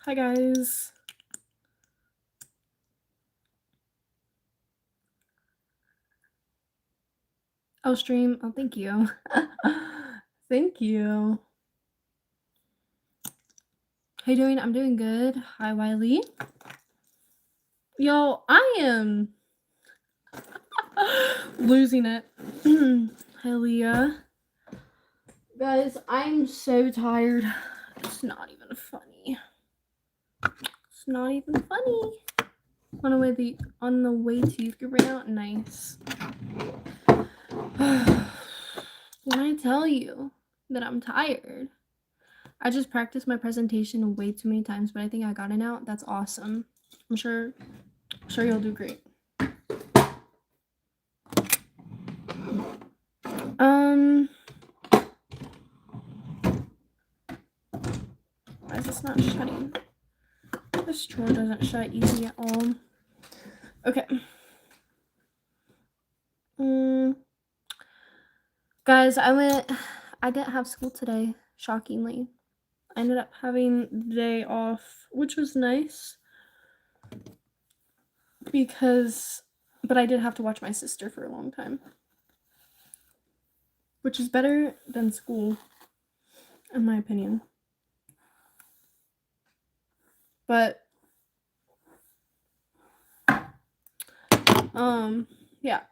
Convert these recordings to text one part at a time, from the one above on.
Hi, guys. Oh, stream. Oh, thank you. Thank you. How you doing? I'm doing good. Hi, Wiley. Yo, I am losing it. Hi, Leah. Guys, I'm so tired. It's not even funny. It's not even funny. On the way to youth group right now? Nice. When I tell you that I'm tired, I just practiced my presentation way too many times, but I think I got it out. That's awesome. I'm sure you'll do great. Why is this not shutting? This drawer doesn't shut easy at all. Okay. Guys, I didn't have school today, shockingly. I ended up having the day off, which was nice. But I did have to watch my sister for a long time. Which is better than school, in my opinion. But, yeah.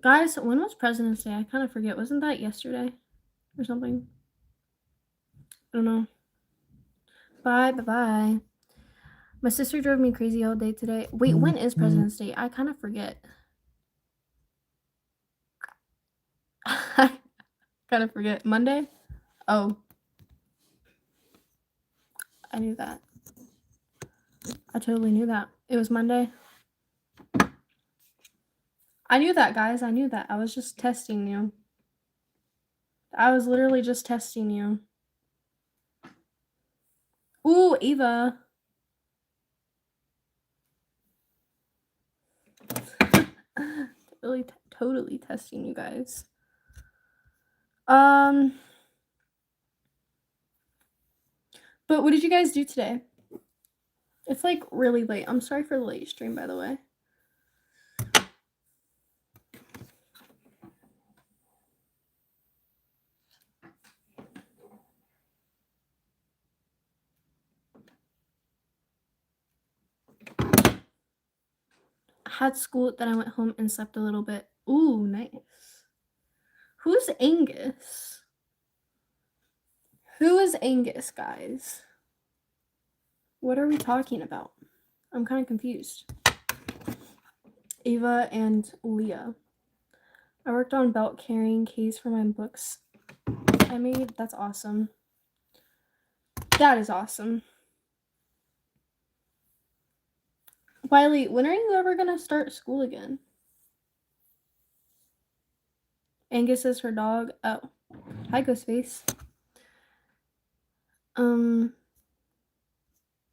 Guys, when was President's Day? I kind of forget. Wasn't that yesterday or something? I don't know. Bye. My sister drove me crazy all day today. Wait, when is President's Day? I kind of forget. I kind of forget. Monday? Oh. I knew that. I totally knew that. It was Monday. I knew that, guys. I knew that. I was just testing you. I was literally just testing you. Ooh, Eva. Totally testing you guys. But what did you guys do today? It's like really late. I'm sorry for the late stream, by the way. I had school, then I went home and slept a little bit. Ooh, nice. Who's Angus? Who is Angus, guys? What are we talking about? I'm kind of confused. Ava and Leah. I worked on belt carrying case for my books I made. That's awesome. That is awesome. Wiley, when are you ever gonna start school again? Angus is her dog. Oh. Hi, Ghostface.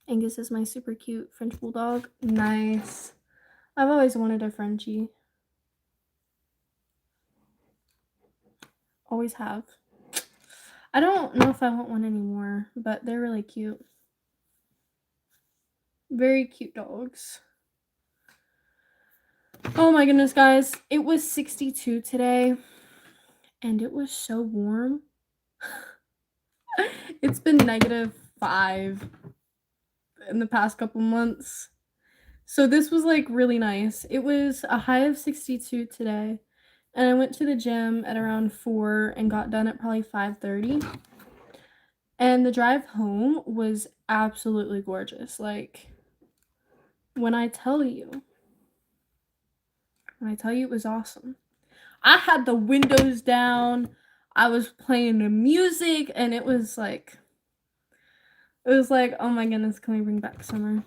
Angus is my super cute French bulldog. Nice. I've always wanted a Frenchie. Always have. I don't know if I want one anymore, but they're really cute. Very cute dogs. Oh my goodness, guys. It was 62 today, and it was so warm. It's been -5 in the past couple months. So this was like really nice. It was a high of 62 today. And I went to the gym at around 4 and got done at probably 5:30. And the drive home was absolutely gorgeous. Like, when I tell you it was awesome. I had the windows down. I was playing the music, and it was like, oh my goodness, can we bring back summer?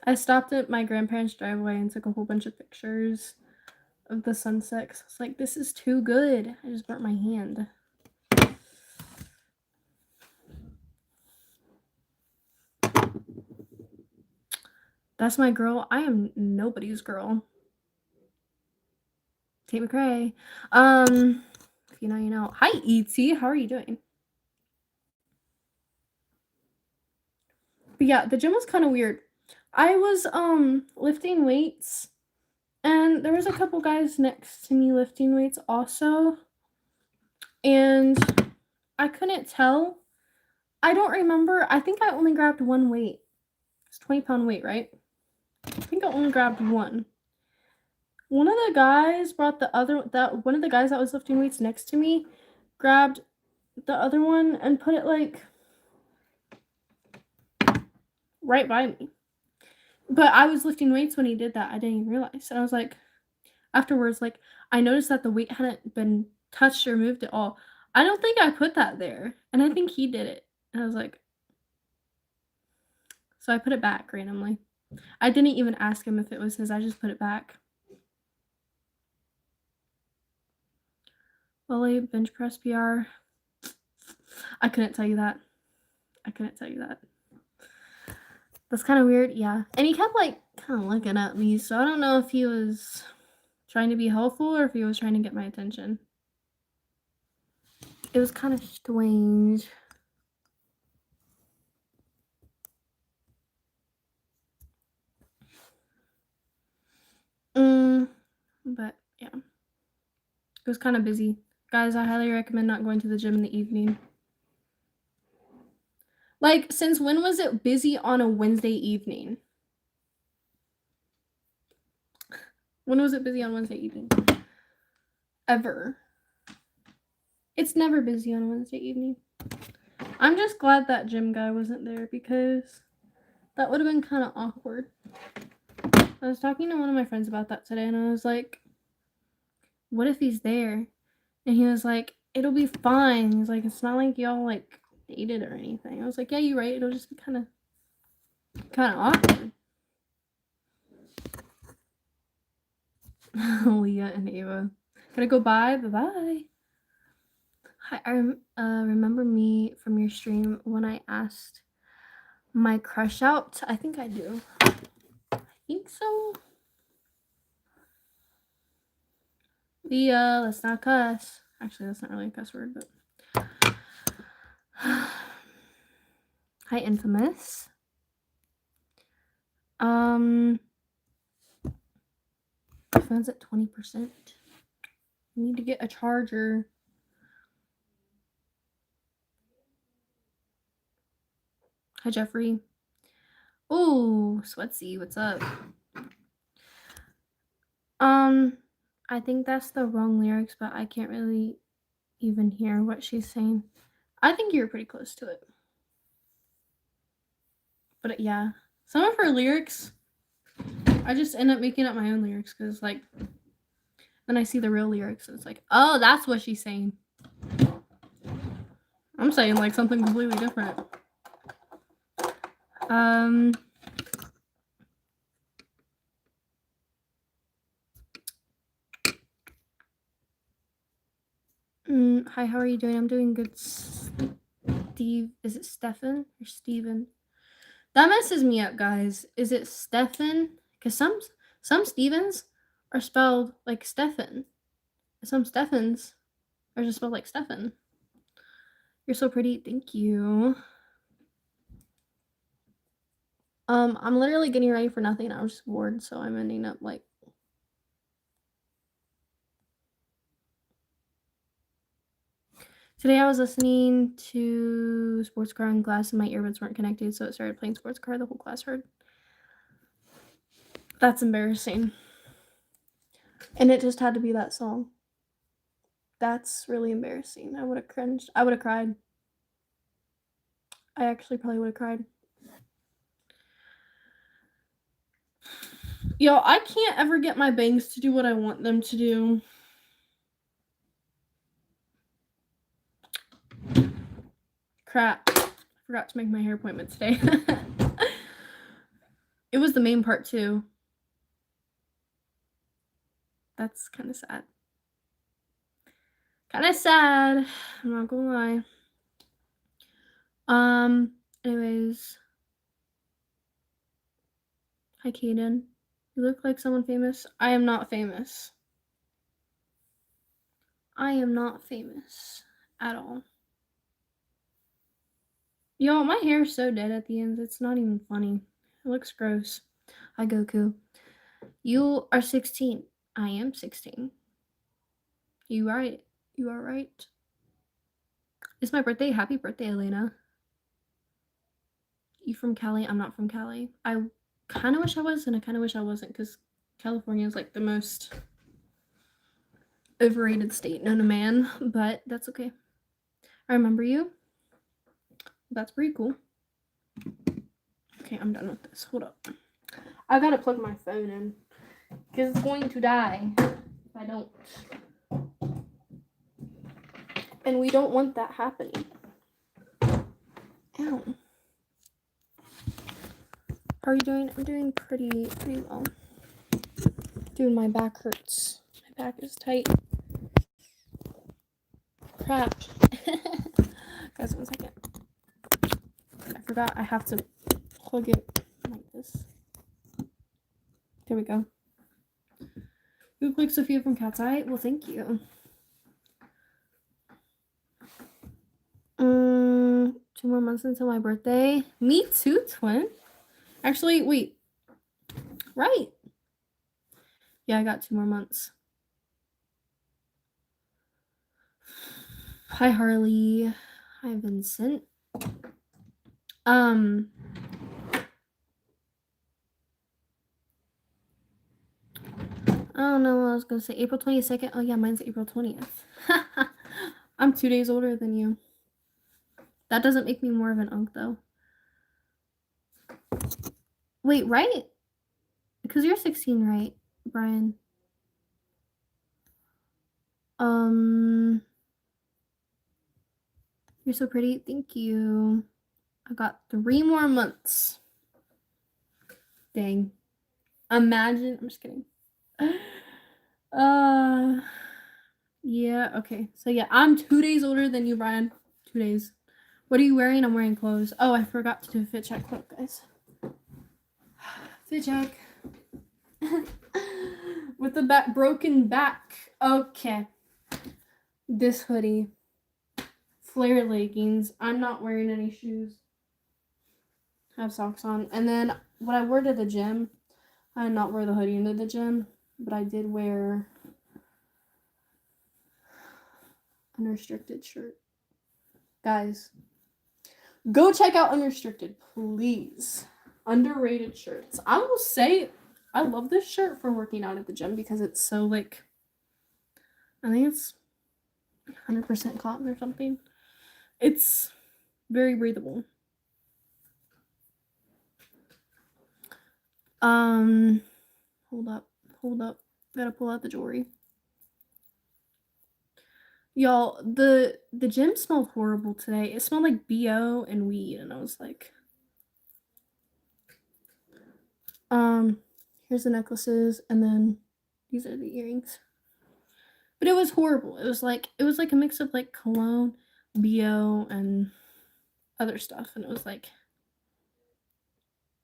I stopped at my grandparents' driveway and took a whole bunch of pictures of the sunset. I was like, this is too good. I just burnt my hand. That's my girl. I am nobody's girl. Tate McRae. If you know, you know. Hi, E.T. How are you doing? But yeah, the gym was kind of weird. I was lifting weights, and there was a couple guys next to me lifting weights also, and I couldn't tell. I don't remember. I think I only grabbed one weight. It's 20-pound weight, right? I think I only grabbed one. One of the guys brought one of the guys that was lifting weights next to me grabbed the other one and put it like right by me. But I was lifting weights when he did that. I didn't even realize. And I was like, afterwards, like, I noticed that the weight hadn't been touched or moved at all. I don't think I put that there. And I think he did it. And I was like, so I put it back randomly. I didn't even ask him if it was his. I just put it back. Lily, bench press PR. I couldn't tell you that. That's kind of weird. Yeah. And he kept like kind of looking at me. So I don't know if he was trying to be helpful or if he was trying to get my attention. It was kind of strange. But yeah. It was kind of busy. Guys, I highly recommend not going to the gym in the evening. Like, since when was it busy on a Wednesday evening? When was it busy on Wednesday evening? Ever. It's never busy on a Wednesday evening. I'm just glad that gym guy wasn't there because that would have been kind of awkward. I was talking to one of my friends about that today and I was like, what if he's there? And he was like, it'll be fine. He's like, it's not like y'all like dated or anything. I was like, yeah, you're right. It'll just be kind of awkward. Leah and Ava. Gotta go bye. Bye-bye. Hi, remember me from your stream when I asked my crush out? I think I do. I think so. Leah, let's not cuss. Actually, that's not really a cuss word, but... Hi, Infamous. My phone's at 20%. I need to get a charger. Hi, Jeffrey. Oh, Sweatsy, what's up? I think that's the wrong lyrics, but I can't really even hear what she's saying. I think you're pretty close to it. But yeah, some of her lyrics, I just end up making up my own lyrics because, like, then I see the real lyrics and it's like, oh, that's what she's saying. I'm saying, like, something completely different. Hi, how are you doing? I'm doing good. Steve, is it Stefan or Steven? That messes me up, guys. Is it Stefan? Because some Stevens are spelled like Stefan. Some Stefans are just spelled like Stefan. You're so pretty. Thank you. I'm literally getting ready for nothing. I was just bored, so I'm ending up like... Today I was listening to Sports Car in class and my earbuds weren't connected, so it started playing Sports Car. The whole class heard. That's embarrassing. And it just had to be that song. That's really embarrassing. I would have cringed. I would have cried. I actually probably would have cried. Yo, I can't ever get my bangs to do what I want them to do. Crap. I forgot to make my hair appointment today. It was the main part too. That's kind of sad. I'm not gonna lie. Anyways. Hi, Kaden. You look like someone famous. I am not famous. I am not famous at all. Y'all, my hair is so dead at the ends. It's not even funny. It looks gross. Hi, Goku. You are 16. I am 16. You right. You are right. It's my birthday. Happy birthday, Elena. You from Cali? I'm not from Cali. I kind of wish I was, and I kind of wish I wasn't, because California is like the most overrated state known to man, but that's okay. I remember you. That's pretty cool. Okay, I'm done with this. Hold up. I gotta plug my phone in, because it's going to die if I don't. And we don't want that happening. Ow. How are you doing? I'm doing pretty well. Dude, my back hurts. My back is tight. Crap. Guys, 1 second. I forgot I have to plug it like this. There we go. You look like Sophia from Cat's Eye? Well, thank you. 2 more months until my birthday. Me too, twin. Actually, wait. Right. Yeah, I got 2 more months. Hi, Harley. Hi, Vincent. I don't know what I was gonna say. April 22nd. Oh yeah, mine's April 20th. I'm 2 days older than you. That doesn't make me more of an unk though. Wait, right? Because you're 16, right, Brian? You're so pretty. Thank you. I got 3 more months. Dang. Imagine. I'm just kidding. Yeah, okay. So yeah, I'm 2 days older than you, Brian. 2 days. What are you wearing? I'm wearing clothes. Oh, I forgot to do a fit check. Look, guys. Fit check. With the broken back. Okay. This hoodie. Flare leggings. I'm not wearing any shoes. I have socks on. And then what I wore to the gym, I did not wear the hoodie into the gym, but I did wear unrestricted shirt. Guys, go check out Unrestricted, please. Underrated shirts. I will say I love this shirt for working out at the gym because it's so like, I think it's 100% cotton or something. It's very breathable. Hold up. Gotta pull out the jewelry. Y'all, the gym smelled horrible today. It smelled like BO and weed, and I was like, here's the necklaces, and then these are the earrings. But it was horrible. It was like a mix of like cologne, BO, and other stuff, and it was like,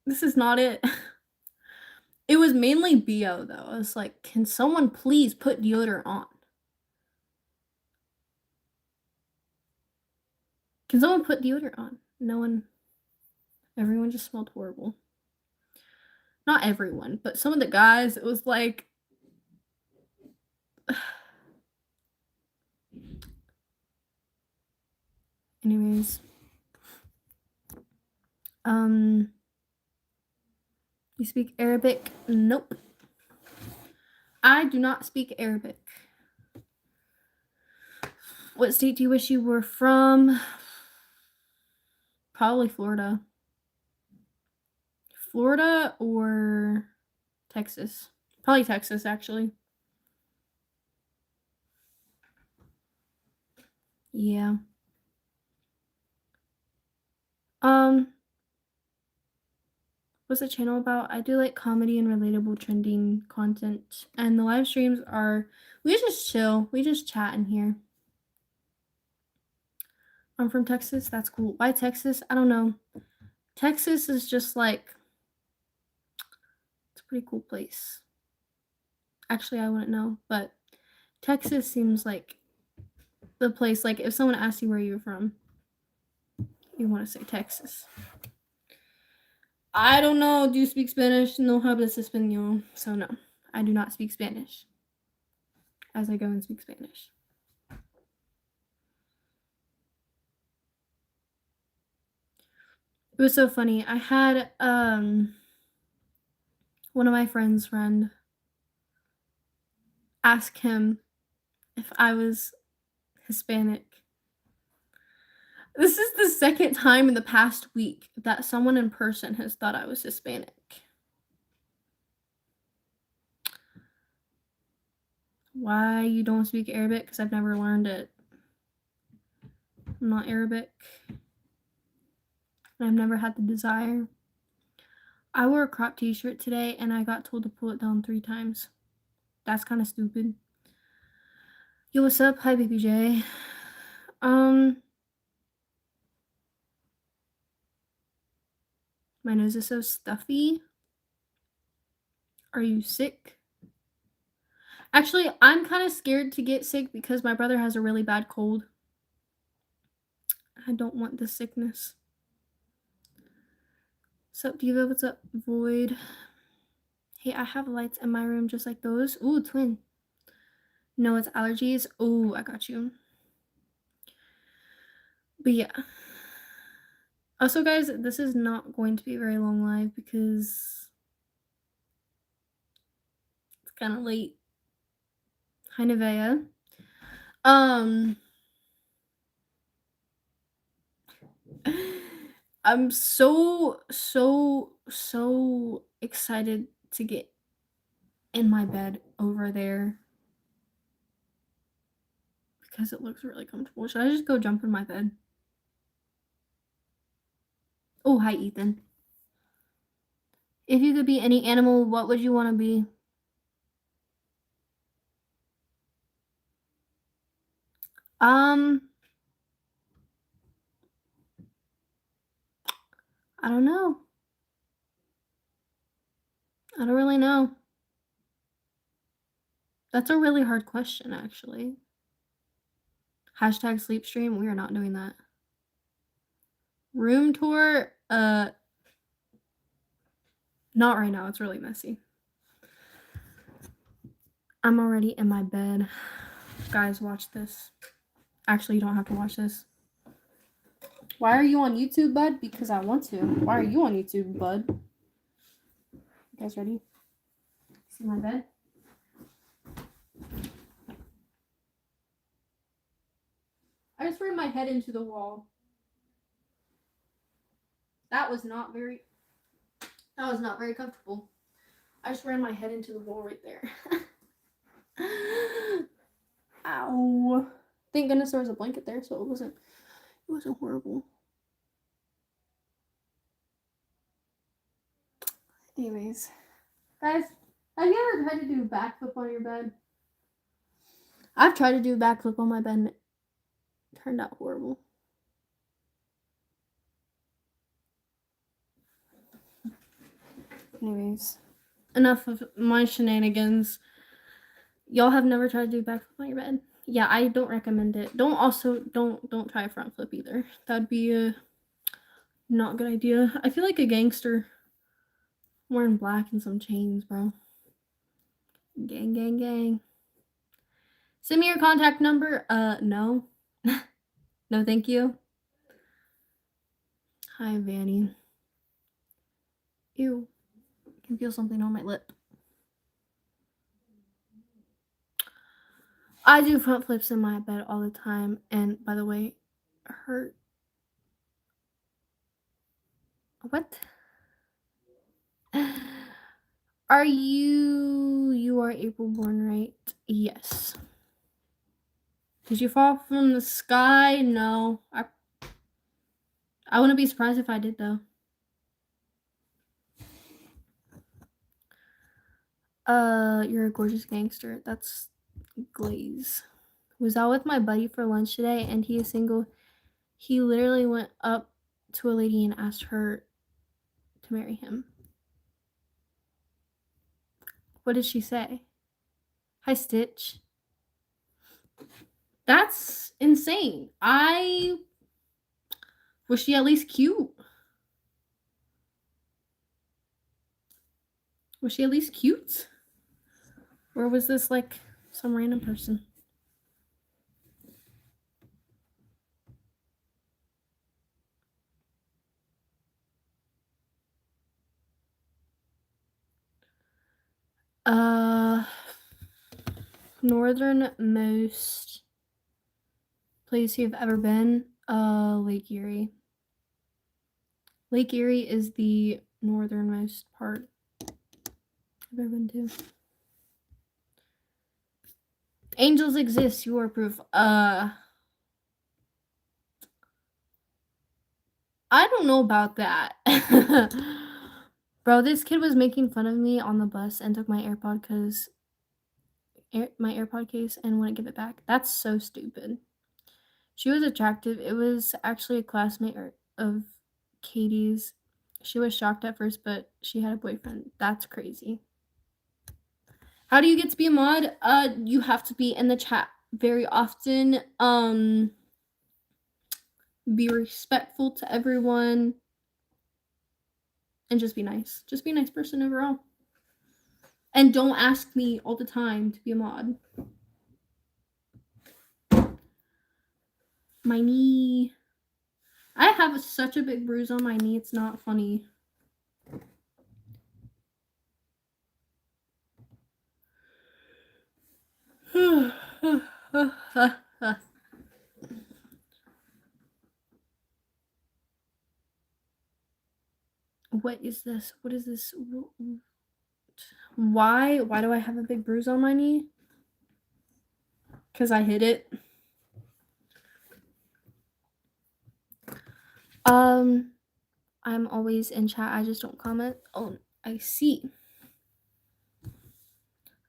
this is not it. It was mainly BO though. I was like, can someone please put deodorant on? Can someone put deodorant on? No one. Everyone just smelled horrible. Not everyone, but some of the guys, it was like, anyways. You speak Arabic? Nope. I do not speak Arabic. What state do you wish you were from? Probably Florida. Florida or Texas? Probably Texas, actually. Yeah. What's the channel about? I do like comedy and relatable trending content, and the live streams are, we just chill, we just chat in here. I'm from Texas. That's cool. Why Texas? I don't know. Texas is just like, it's a pretty cool place. Actually, I wouldn't know, but Texas seems like the place, like if someone asked you where you're from, You want to say Texas. I don't know. Do you speak Spanish? No hablas español. So no, I do not speak Spanish. As I go and speak Spanish. It was so funny. I had one of my friends' friend ask him if I was Hispanic. This is the second time in the past week that someone in person has thought I was Hispanic. Why you don't speak Arabic? Because I've never learned it. I'm not Arabic. I've never had the desire. I wore a crop t-shirt today and I got told to pull it down 3 times. That's kind of stupid. Yo, what's up? Hi, Baby J. My nose is so stuffy. Are you sick? Actually, I'm kind of scared to get sick because my brother has a really bad cold. I don't want the sickness. What's up, Diva? What's up, Void? Hey, I have lights in my room just like those. Ooh, twin. No, it's allergies. Ooh, I got you. But yeah. Also, guys, this is not going to be a very long live because it's kind of late. Hi, Nevaeh. I'm so excited to get in my bed over there because it looks really comfortable. Should I just go jump in my bed? Oh, hi, Ethan. If you could be any animal, what would you want to be? I don't know. I don't really know. That's a really hard question, actually. Hashtag sleep stream. We are not doing that. Room tour. Not right now. It's really messy. I'm already in my bed. Guys, watch this. Actually, you don't have to watch this. Why are you on YouTube, bud? Because I want to. Why are you on YouTube, bud? You guys ready? See my bed? I just ran my head into the wall. That was not very comfortable. I just ran my head into the wall right there. Ow. Thank goodness there was a blanket there, so it wasn't horrible. Anyways, guys, have you ever tried to do a backflip on your bed? I've tried to do a backflip on my bed and it turned out horrible. Anyways, enough of my shenanigans. Y'all have never tried to do a backflip on your bed? Yeah, I don't recommend it. Don't try a front flip either. That'd be a not good idea. I feel like a gangster wearing black and some chains, bro. Gang, gang, gang. Send me your contact number. No. No, thank you. Hi, Vanny. Ew. I can feel something on my lip. I do front flips in my bed all the time, and by the way, hurt. What? Are you are April born, right? Yes. Did you fall from the sky? No. I wouldn't be surprised if I did, though. You're a gorgeous gangster. That's Glaze. Was out with my buddy for lunch today, and he is single. He literally went up to a lady and asked her to marry him. What did she say? Hi, Stitch. That's insane. I Was she at least cute? Was she at least cute? Or was this like some random person? Northernmost place you've ever been? Lake Erie. Lake Erie is the northernmost part I've ever been to. Angels exist, you are proof. I don't know about that. Bro, this kid was making fun of me on the bus and took my AirPod my AirPod case and wouldn't give it back. That's so stupid. She was attractive. It was actually a classmate of Katie's. She was shocked at first, but she had a boyfriend. That's crazy. How do you get to be a mod? You have to be in the chat very often. Be respectful to everyone. And just be nice. Just be a nice person overall. And don't ask me all the time to be a mod. My knee. I have such a big bruise on my knee, it's not funny. What is this? What is this? Why do I have a big bruise on my knee? Because I hit it. I'm always in chat. I just don't comment. Oh, I see.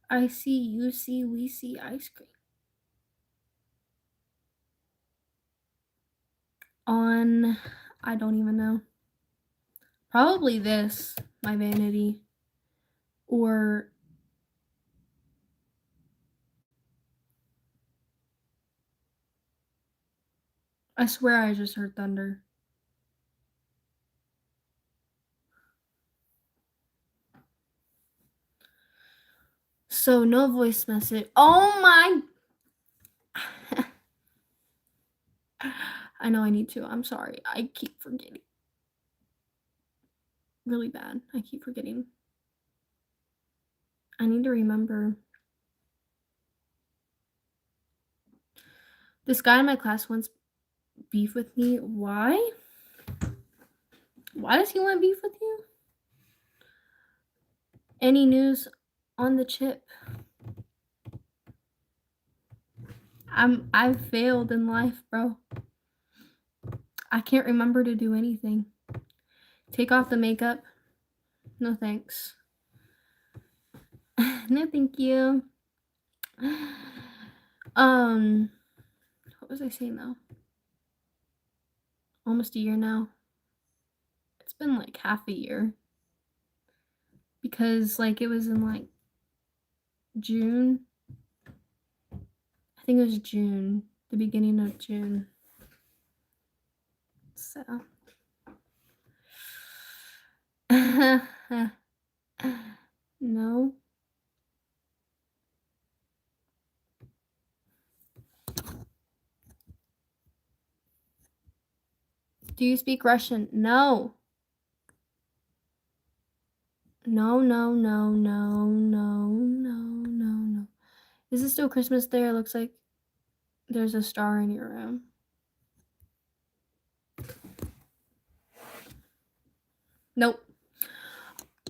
I see, you see, we see ice cream. On, I don't even know. Probably this, my vanity. Or I swear I just heard thunder. So no voice message. Oh my. I know I need to. I'm sorry. I keep forgetting. Really bad. I keep forgetting. I need to remember. This guy in my class wants beef with me. Why? Why does he want beef with you? Any news on the chip? I've failed in life, bro. I can't remember to do anything. Take off the makeup. No thanks. No thank you. What was I saying though? Almost a year now. It's been like half a year. Because like it was in like June. I think it was June. The beginning of June. So no. Do you speak Russian? No. No, no, no, no, no, no, no, no. Is it still Christmas there? It looks like there's a star in your room. Nope.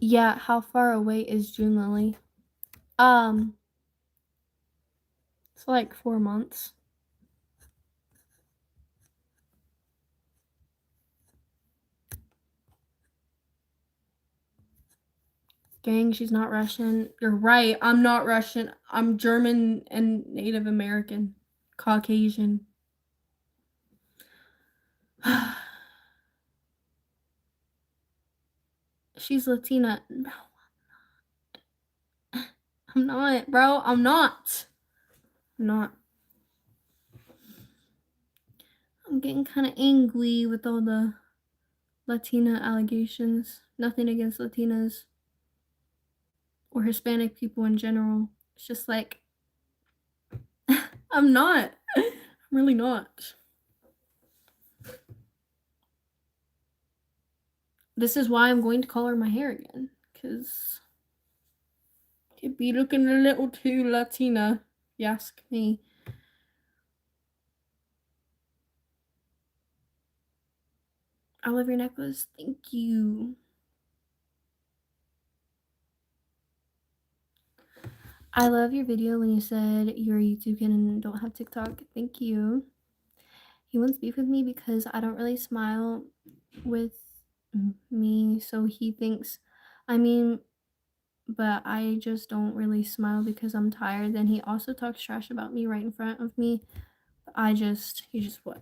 Yeah, how far away is June Lily? It's like 4 months. Dang, she's not Russian. You're right. I'm not Russian. I'm German and Native American. Caucasian. She's Latina. No, I'm not, bro. I'm not. I'm not. I'm getting kind of angry with all the Latina allegations. Nothing against Latinas or Hispanic people in general. It's just like, I'm not. I'm really not. This is why I'm going to color my hair again, because it'd be looking a little too Latina, if you ask me. I love your necklace. Thank you. I love your video when you said you're a YouTube kid and don't have TikTok. Thank you. He wants beef with me because I don't really smile with me, so he thinks, I mean, but I just don't really smile because I'm tired. Then he also talks trash about me right in front of me. He just what?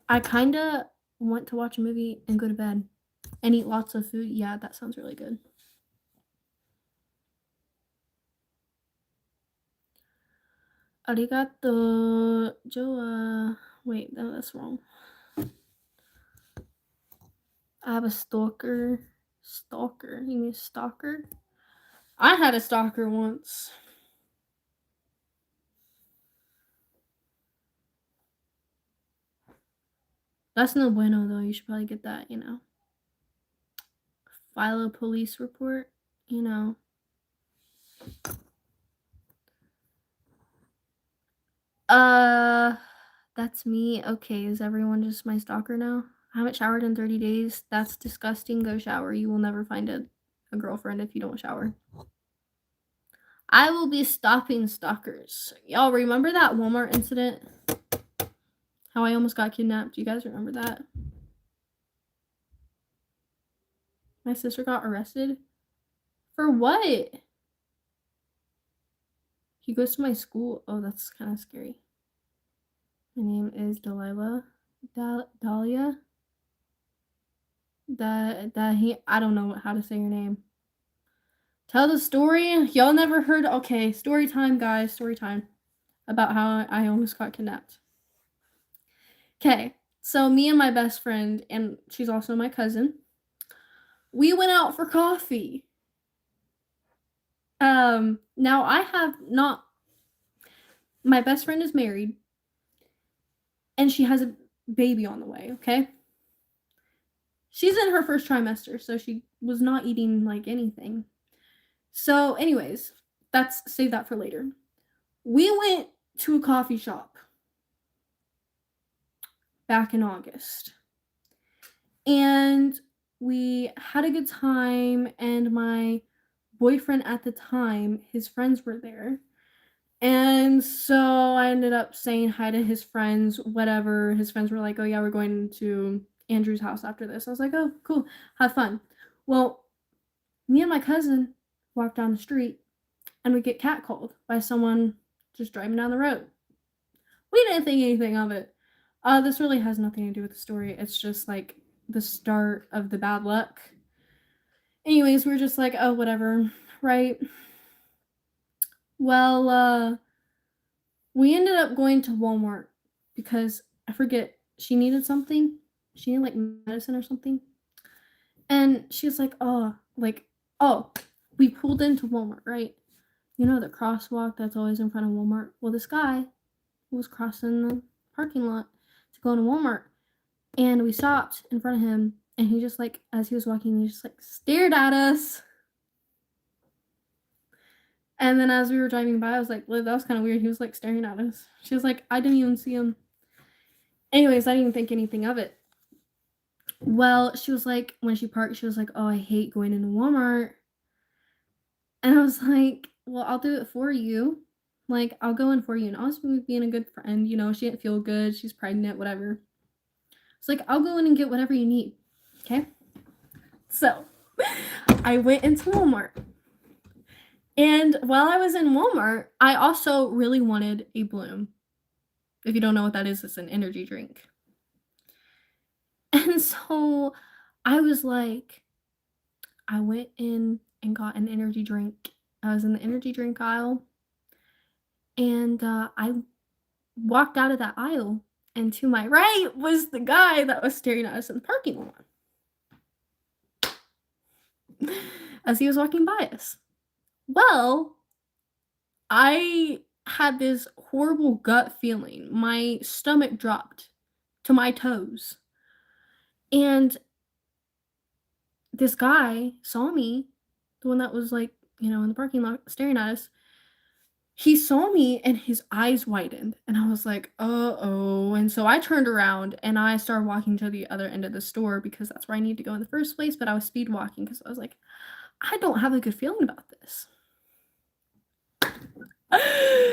I kind of want to watch a movie and go to bed and eat lots of food. Yeah, that sounds really good. Arigato, Joa. Wait, no, that's wrong. I have a stalker. Stalker? You mean stalker? I had a stalker once. That's no bueno, though. You should probably get that, File a police report, That's me. Okay, is everyone just my stalker now? I haven't showered in 30 days. That's disgusting. Go shower. You will never find a girlfriend if you don't shower. I will be stopping stalkers. Y'all remember that Walmart incident? How I almost got kidnapped. You guys remember that? My sister got arrested. For what? He goes to my school. Oh, that's kind of scary. My name is Delilah. Dahlia? I don't know how to say your name. Tell the story. Y'all never heard. Okay, story time, guys. Story time about how I almost got kidnapped. Okay, so me and my best friend, and she's also my cousin, we went out for coffee. Now I have not. My best friend is married, and she has a baby on the way. Okay, she's in her first trimester, so she was not eating like anything. So, anyways, save that for later. We went to a coffee shop back in August. And we had a good time, and my boyfriend at the time, his friends were there. And so I ended up saying hi to his friends, whatever. His friends were like, "Oh yeah, we're going to Andrew's house after this." I was like, "Oh, cool. Have fun." Well, me and my cousin walked down the street and we get catcalled by someone just driving down the road. We didn't think anything of it. This really has nothing to do with the story. It's just like the start of the bad luck. Anyways, we're just like, oh, whatever, right? Well, we ended up going to Walmart because I forget, she needed something. She needed like medicine or something. And she was like, we pulled into Walmart, right? You know the crosswalk that's always in front of Walmart? Well, this guy was crossing the parking lot to go to Walmart. And we stopped in front of him, and he just like, as he was walking, he just like stared at us. And then as we were driving by, I was like, well, that was kind of weird. He was like staring at us. She was like, I didn't even see him. Anyways, I didn't think anything of it. Well, she was like, when she parked, she was like, oh, I hate going into Walmart. And I was like, well, I'll do it for you. Like, I'll go in for you. And I was being a good friend. She didn't feel good. She's pregnant, whatever. It's like, I'll go in and get whatever you need. Okay? So, I went into Walmart. And while I was in Walmart, I also really wanted a Bloom. If you don't know what that is, it's an energy drink. And so I was like, I went in and got an energy drink. I was in the energy drink aisle. And I walked out of that aisle. And to my right was the guy that was staring at us in the parking lot as he was walking by us. Well, I had this horrible gut feeling. My stomach dropped to my toes. And this guy saw me, the one that was like, in the parking lot staring at us. He saw me and his eyes widened, and I was like, "Uh-oh." And so I turned around and I started walking to the other end of the store because that's where I need to go in the first place, but I was speed walking because I was like, "I don't have a good feeling about this."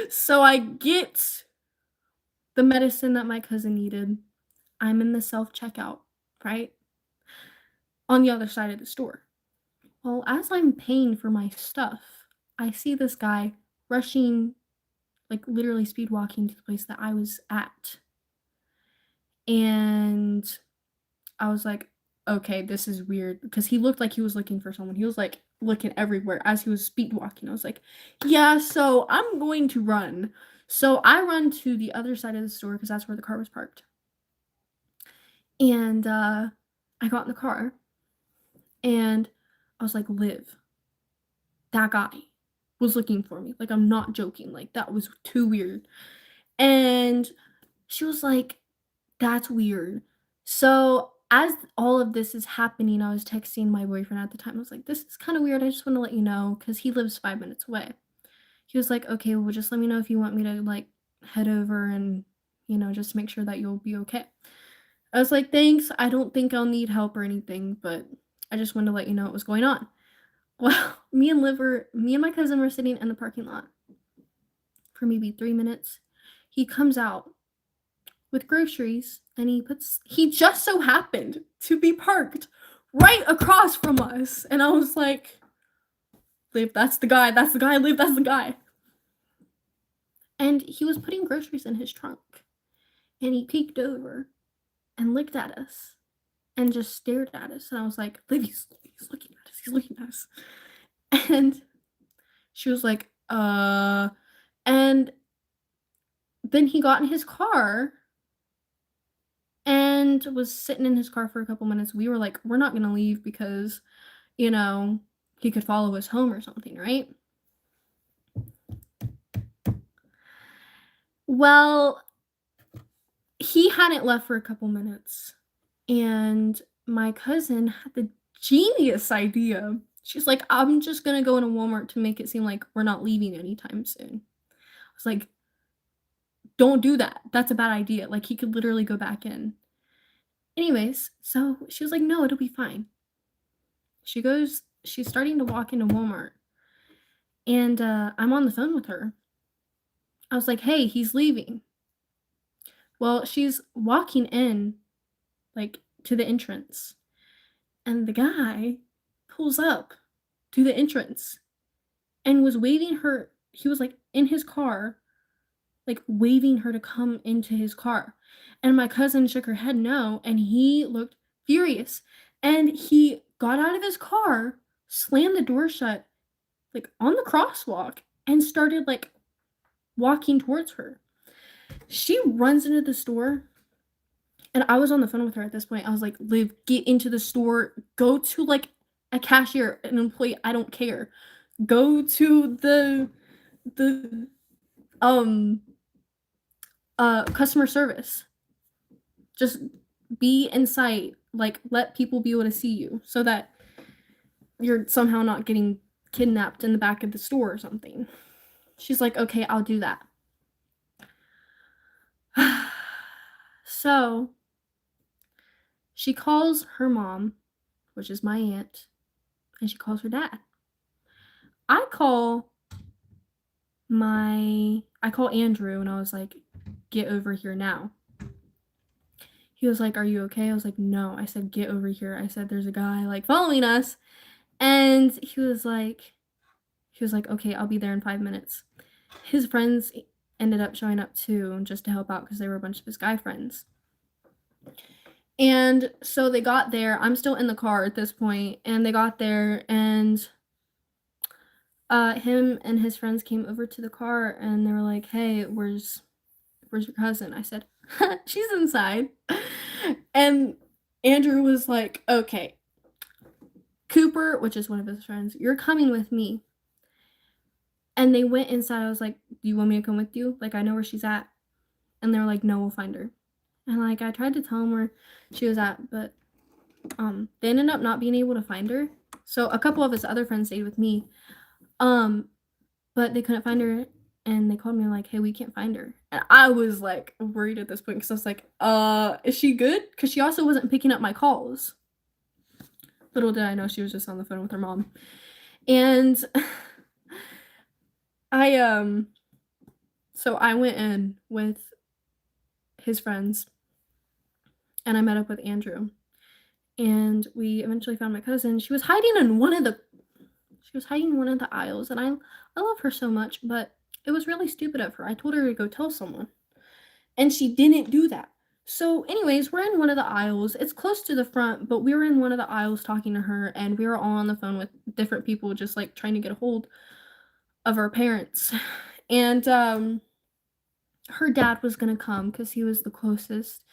So I get the medicine that my cousin needed. I'm in the self-checkout, right? On the other side of the store. Well, as I'm paying for my stuff, I see this guy rushing, like literally speed walking to the place that I was at. And I was like, okay, this is weird because he looked like he was looking for someone. He was like looking everywhere as he was speed walking. I was like, yeah, so I'm going to run. So I run to the other side of the store because that's where the car was parked. And I got in the car and I was like, Liv, that guy was looking for me. Like, I'm not joking. Like, that was too weird. And she was like, that's weird. So, as all of this is happening, I was texting my boyfriend at the time. I was like, this is kind of weird. I just want to let you know because he lives 5 minutes away. He was like, okay, well, just let me know if you want me to like head over and, just make sure that you'll be okay. I was like, thanks. I don't think I'll need help or anything, but I just wanted to let you know what was going on. Well, me and my cousin were sitting in the parking lot for maybe 3 minutes. He comes out with groceries and he just so happened to be parked right across from us. And I was like, Liv, that's the guy, Liv, that's the guy. And he was putting groceries in his trunk. And he peeked over and looked at us and just stared at us. And I was like, Liv, he's looking at us. He's looking at us. And she was like, and then he got in his car and was sitting in his car for a couple minutes. We were like, we're not going to leave because, he could follow us home or something, right? Well, he hadn't left for a couple minutes, and my cousin had the genius idea. She's like, I'm just going to go into Walmart to make it seem like we're not leaving anytime soon. I was like, don't do that. That's a bad idea. Like, he could literally go back in. Anyways, so she was like, no, it'll be fine. She's starting to walk into Walmart. And I'm on the phone with her. I was like, hey, he's leaving. Well, she's walking in, like, to the entrance. And the guy pulls up to the entrance and was waving her. He was, like, in his car, like, waving her to come into his car. And my cousin shook her head no, and he looked furious. And he got out of his car, slammed the door shut, like, on the crosswalk, and started, like, walking towards her. She runs into the store, and I was on the phone with her at this point. I was like, Liv, get into the store. Go to, like, a cashier, an employee. I don't care. Go to the customer service. Just be in sight. Like, let people be able to see you so that you're somehow not getting kidnapped in the back of the store or something. She's like, okay, I'll do that. So she calls her mom, which is my aunt, and she calls her dad. I call Andrew, and I was like, get over here now. He was like, are you okay? I was like, no. I said, get over here. I said, there's a guy, like, following us. And he was like, okay, I'll be there in 5 minutes. His friends ended up showing up too, just to help out because they were a bunch of his guy friends. And so they got there. I'm still in the car at this point, and they got there, and him and his friends came over to the car, and they were like, hey, where's your cousin? I said, She's inside. And Andrew was like, okay, Cooper, which is one of his friends, you're coming with me. And they went inside. I was like, do you want me to come with you? Like, I know where she's at. And they're like, no, we'll find her. And like, I tried to tell them where she was at, but they ended up not being able to find her. So a couple of his other friends stayed with me. But they couldn't find her, and they called me like, hey, we can't find her. And I was like worried at this point because I was like, is she good? Because she also wasn't picking up my calls. Little did I know she was just on the phone with her mom. And so I went in with his friends and I met up with Andrew. And we eventually found my cousin. She was hiding in one of the aisles, and I love her so much, but it was really stupid of her. I told her to go tell someone, and she didn't do that. So anyways, we're in one of the aisles. It's close to the front, but we were in one of the aisles talking to her, and we were all on the phone with different people just like trying to get a hold of our parents. And her dad was gonna come because he was the closest,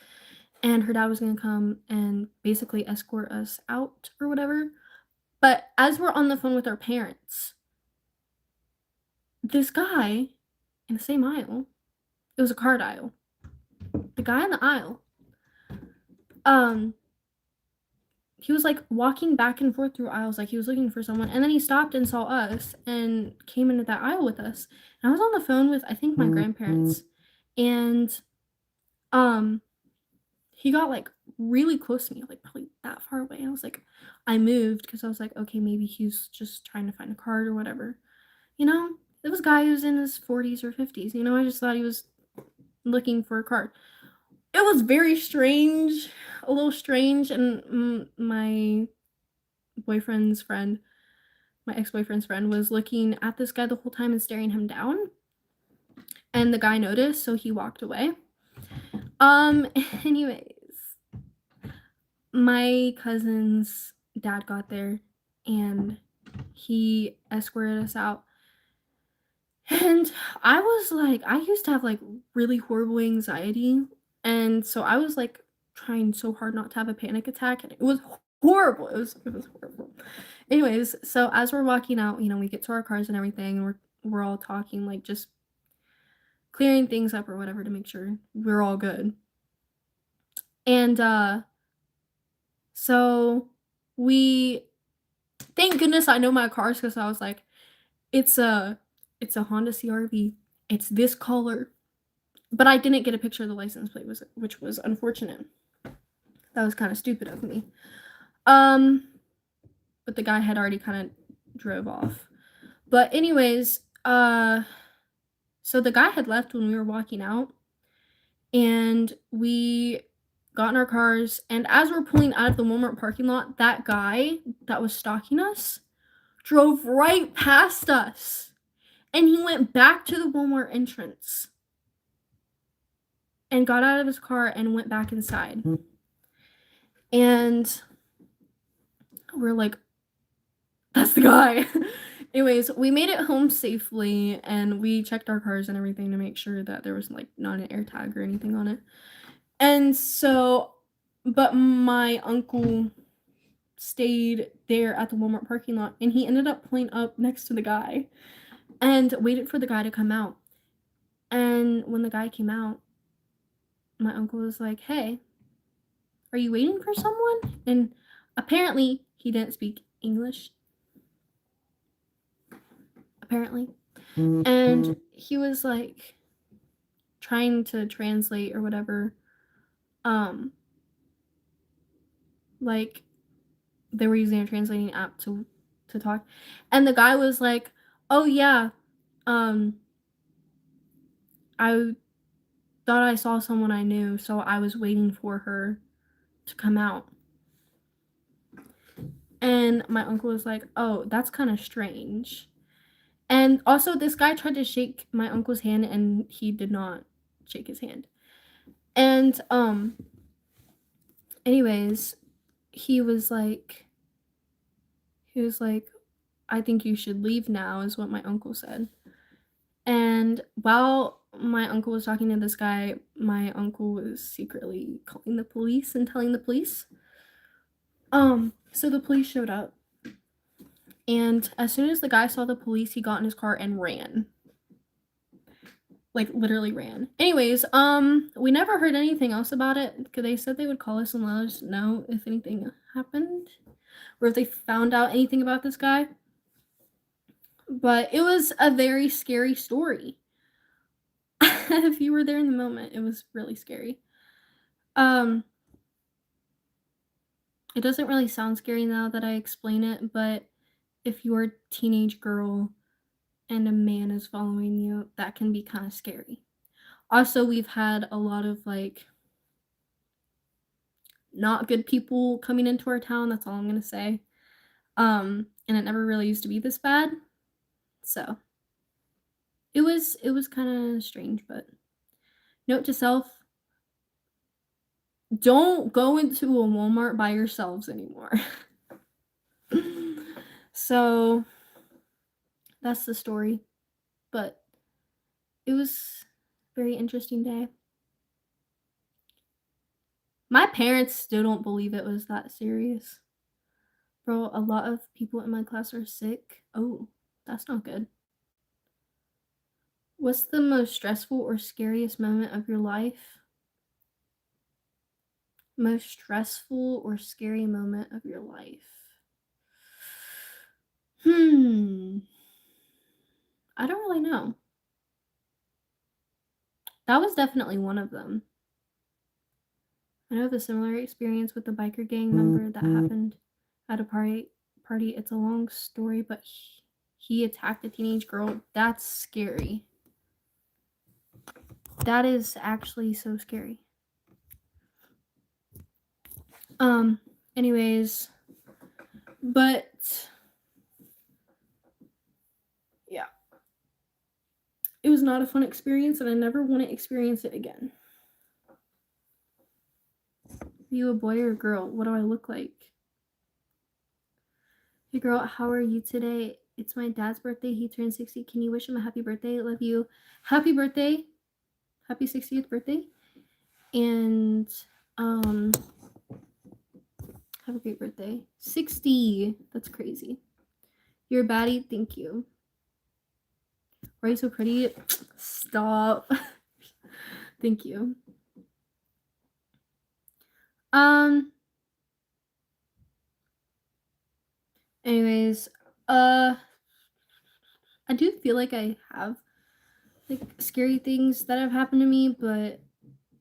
and her dad was gonna come and basically escort us out or whatever. But as we're on the phone with our parents, this guy in the same aisle, it was a card aisle. The guy in the aisle, he was like walking back and forth through aisles like he was looking for someone, and then he stopped and saw us and came into that aisle with us. And I was on the phone with I think my grandparents, and he got like really close to me, like probably that far away. And I was like, I moved because I was like, okay, maybe he's just trying to find a card or whatever. You know, it was a guy who was in his 40s or 50s. You know, I just thought he was looking for a card. It was very strange, a little strange. And my boyfriend's friend, my ex-boyfriend's friend, was looking at this guy the whole time and staring him down. And the guy noticed, so he walked away. Anyways, my cousin's dad got there and he escorted us out. And I was like, I used to have like really horrible anxiety. And so I was like trying so hard not to have a panic attack. And it was horrible. It was horrible. Anyways, so as we're walking out, you know, we get to our cars and everything, and we're all talking, like just clearing things up or whatever to make sure we're all good. And so we thank goodness I know my cars, because I was like, it's a Honda CR-V. It's this color. But I didn't get a picture of the license plate, which was unfortunate. That was kind of stupid of me. But the guy had already kind of drove off. But anyways, so the guy had left when we were walking out, and we got in our cars, and as we're pulling out of the Walmart parking lot, that guy that was stalking us drove right past us, and he went back to the Walmart entrance and got out of his car and went back inside. And we're like, that's the guy. Anyways, we made it home safely, and we checked our cars and everything to make sure that there was like not an air tag or anything on it. And so, but my uncle stayed there at the Walmart parking lot, and he ended up pulling up next to the guy and waited for the guy to come out. And when the guy came out, my uncle was like, hey, are you waiting for someone? And apparently he didn't speak English. Apparently. And he was like trying to translate or whatever. Like they were using a translating app to talk. And the guy was like, oh yeah, I thought I saw someone I knew, so I was waiting for her to come out. And my uncle was like, oh, that's kind of strange. And also, this guy tried to shake my uncle's hand, and he did not shake his hand. And anyways, he was like, I think you should leave now, is what my uncle said. And And while my uncle was talking to this guy, my uncle was secretly calling the police and telling the police. So the police showed up, and as soon as the guy saw the police, he got in his car and ran. Like, literally ran. Anyways, we never heard anything else about it, because they said they would call us and let us know if anything happened, or if they found out anything about this guy. But it was a very scary story. If you were there in the moment, it was really scary. It doesn't really sound scary now that I explain it, but if you're a teenage girl and a man is following you, that can be kind of scary. Also, we've had a lot of, like, not good people coming into our town, that's all I'm gonna say. And it never really used to be this bad. So, it was kinda strange, but note to self, don't go into a Walmart by yourselves anymore. So, that's the story, but it was a very interesting day. My parents still don't believe it was that serious. Bro, a lot of people in my class are sick. Oh, that's not good. What's the most stressful or scariest moment of your life? Most stressful or scary moment of your life? I don't really know. That was definitely one of them. I know the similar experience with the biker gang member that happened at a party. It's a long story, but he attacked a teenage girl. That's scary. That is actually so scary. Anyways, but yeah. It was not a fun experience, and I never want to experience it again. Are you a boy or a girl? What do I look like? Hey girl, how are you today? It's my dad's birthday. He turned 60. Can you wish him a happy birthday? Love you. Happy birthday. Happy 60th birthday. And have a great birthday. 60. That's crazy. You're a baddie. Thank you. Why are you so pretty? Stop. Thank you. Anyways, I do feel like I have, like, scary things that have happened to me, but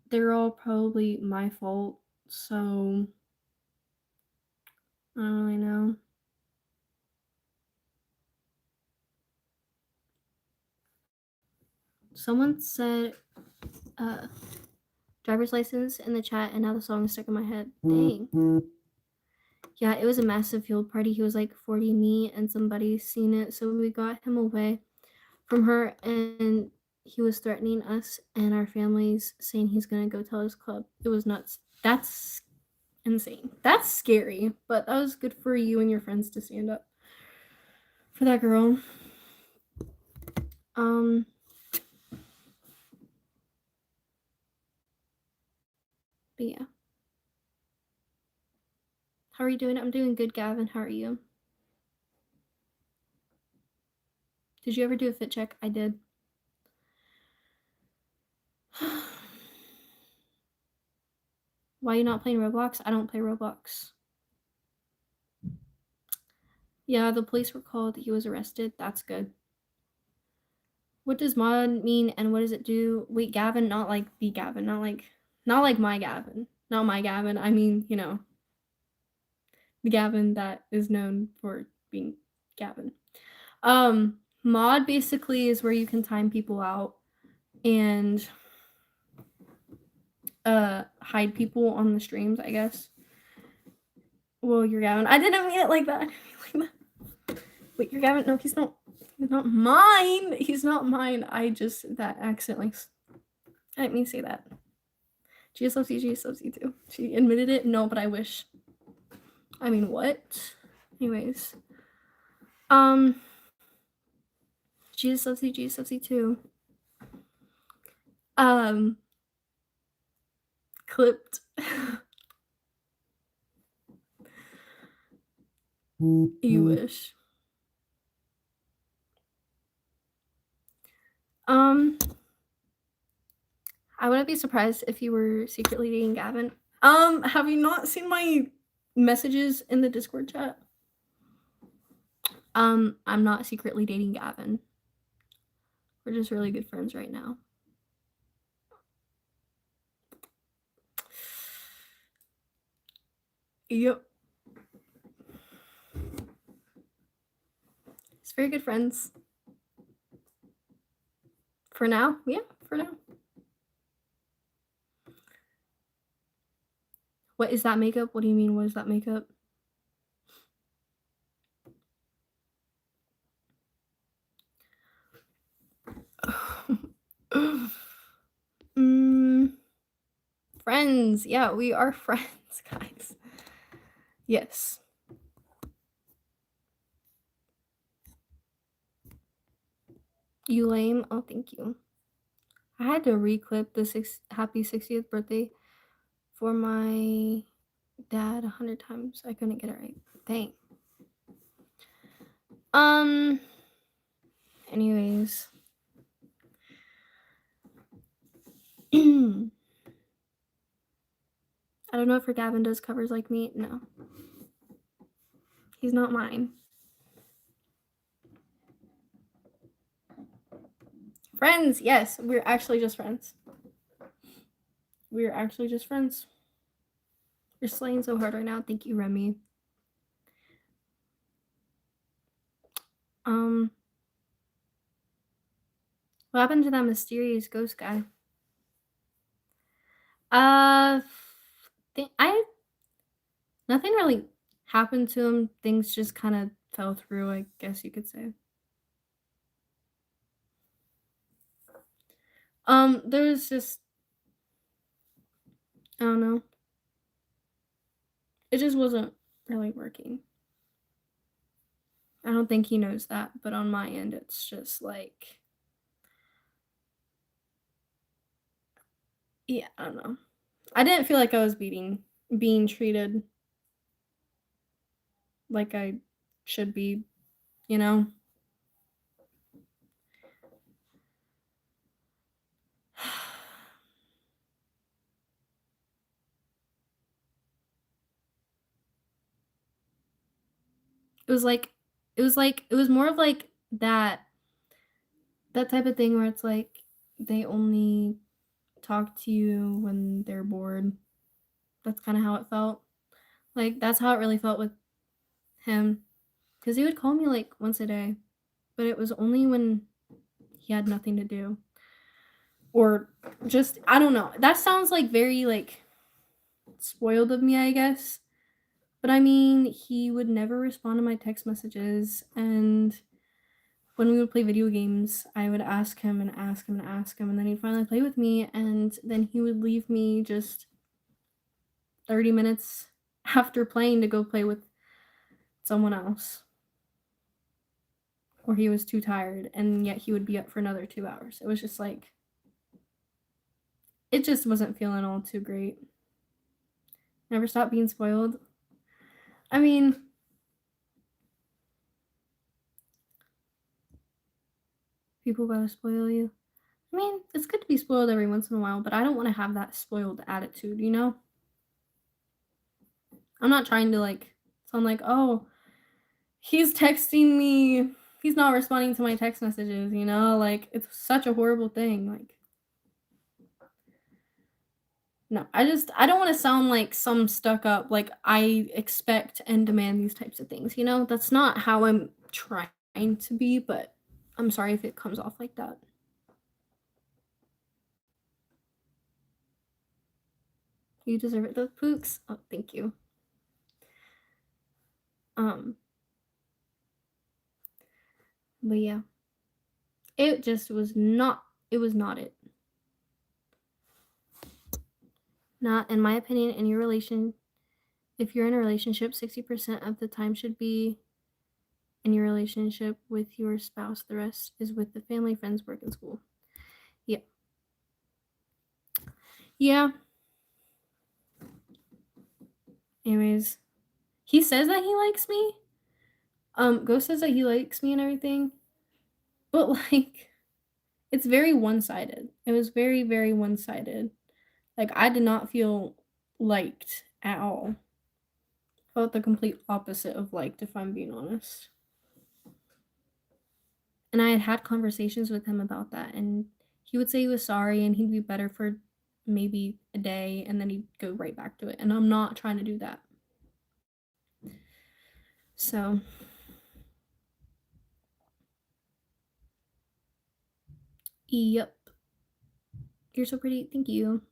they're all probably my fault, so I don't really know. Someone said driver's license in the chat, and now the song is stuck in my head. Dang. Yeah, it was a massive field party. He was like 40, me and somebody seen it, so we got him away from her, and he was threatening us and our families, saying he's gonna go tell his club. It was nuts. That's insane. That's scary, but that was good for you and your friends to stand up for that girl. But yeah. How are you doing? I'm doing good, Gavin. How are you? Did you ever do a fit check? I did. Why are you not playing Roblox? I don't play Roblox. Yeah, the police were called. He was arrested. That's good. What does mod mean and what does it do? Wait, Gavin, not like the Gavin, not like my Gavin. Not my Gavin. I mean, you know, the Gavin that is known for being Gavin. Mod basically is where you can time people out and hide people on the streams, I guess. Well, you're Gavin. I didn't mean it like that. Wait, you're Gavin? No, he's not. He's not mine. He's not mine. I just, that accidentally, I didn't mean to say that. Jesus loves you. Jesus loves you too. She admitted it. No, but I wish. I mean, what? Anyways. Jesus loves you. Jesus loves you too. Clipped. You wish. I wouldn't be surprised if you were secretly dating Gavin. Have you not seen my messages in the Discord chat? I'm not secretly dating Gavin. We're just really good friends right now. Yep. It's very good friends. For now? Yeah, for now. What is that makeup? What do you mean, what is that makeup? Friends. Yeah, we are friends, guys. Yes. You lame? Oh, thank you. I had to reclip the happy 60th birthday for my dad 100 times. I couldn't get it right. Dang. Anyways. I don't know if her Gavin does covers like me. No. He's not mine. Friends, yes. We're actually just friends. We're actually just friends. You're slaying so hard right now. Thank you, Remy. What happened to that mysterious ghost guy? Nothing really happened to him. Things just kind of fell through, I guess you could say. There's just, I don't know. It just wasn't really working. I don't think he knows that, but on my end, it's just like, yeah, I don't know. I didn't feel like I was being treated like I should be, you know? It was more of like that type of thing where it's like they only talk to you when they're bored. That's kind of how it felt. Like that's how it really felt with him, because he would call me like once a day, but it was only when he had nothing to do, or just, I don't know. That sounds like very like spoiled of me, I guess. But I mean, he would never respond to my text messages, and when we would play video games, I would ask him and ask him and ask him, and then he'd finally play with me, and then he would leave me just 30 minutes after playing to go play with someone else. Or he was too tired, and yet he would be up for another 2 hours. It was just like, it just wasn't feeling all too great. Never stopped being spoiled. I mean, people gotta spoil you. I mean, it's good to be spoiled every once in a while, but I don't want to have that spoiled attitude, you know? I'm not trying to like sound like, oh, he's texting me, he's not responding to my text messages, you know? Like, it's such a horrible thing. Like, no, I don't want to sound like some stuck up, like I expect and demand these types of things, you know? That's not how I'm trying to be, but I'm sorry if it comes off like that. You deserve it, those pooks. Oh, thank you. But yeah. It just was not, it was not it. Not, in my opinion, in your relation, if you're in a relationship, 60% of the time should be in your relationship with your spouse. The rest is with the family, friends, work, and school. Yeah. Yeah. Anyways, he says that he likes me. Ghost says that he likes me and everything. But like, it's very one-sided. It was very, very one-sided. Like, I did not feel liked at all. I felt the complete opposite of liked, if I'm being honest. And I had had conversations with him about that, and he would say he was sorry and he'd be better for maybe a day, and then he'd go right back to it. And I'm not trying to do that. So, yep. You're so pretty. Thank you.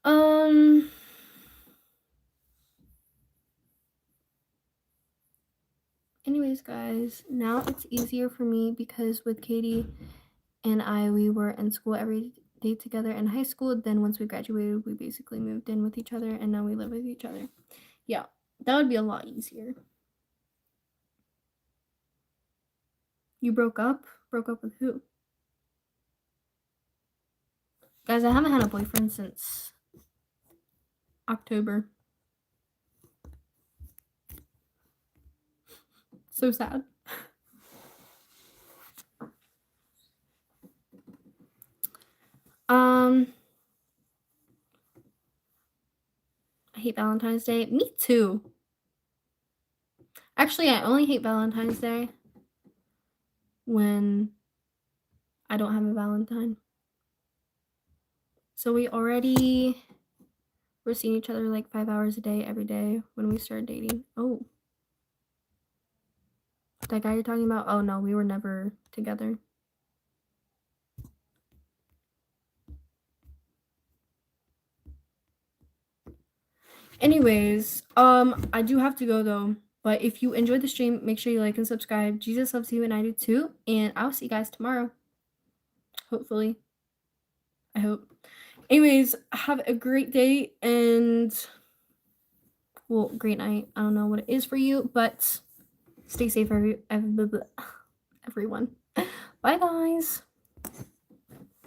Um, anyways, guys, now it's easier for me because with Katie and we were in school every day together in high school. Then once we graduated, we basically moved in with each other, and now we live with each other. Yeah, that would be a lot easier. You broke up? Broke up with who? Guys, I haven't had a boyfriend since October. So sad. I hate Valentine's Day. Me too. Actually, I only hate Valentine's Day when I don't have a Valentine. So we already were seeing each other like 5 hours a day every day when we started dating. Oh. That guy you're talking about? Oh no, we were never together. Anyways, I do have to go though. But if you enjoyed the stream, make sure you like and subscribe. Jesus loves you and I do too. And I'll see you guys tomorrow. Hopefully. I hope. Anyways, have a great day and well, great night. I don't know what it is for you, but stay safe everyone. Bye guys.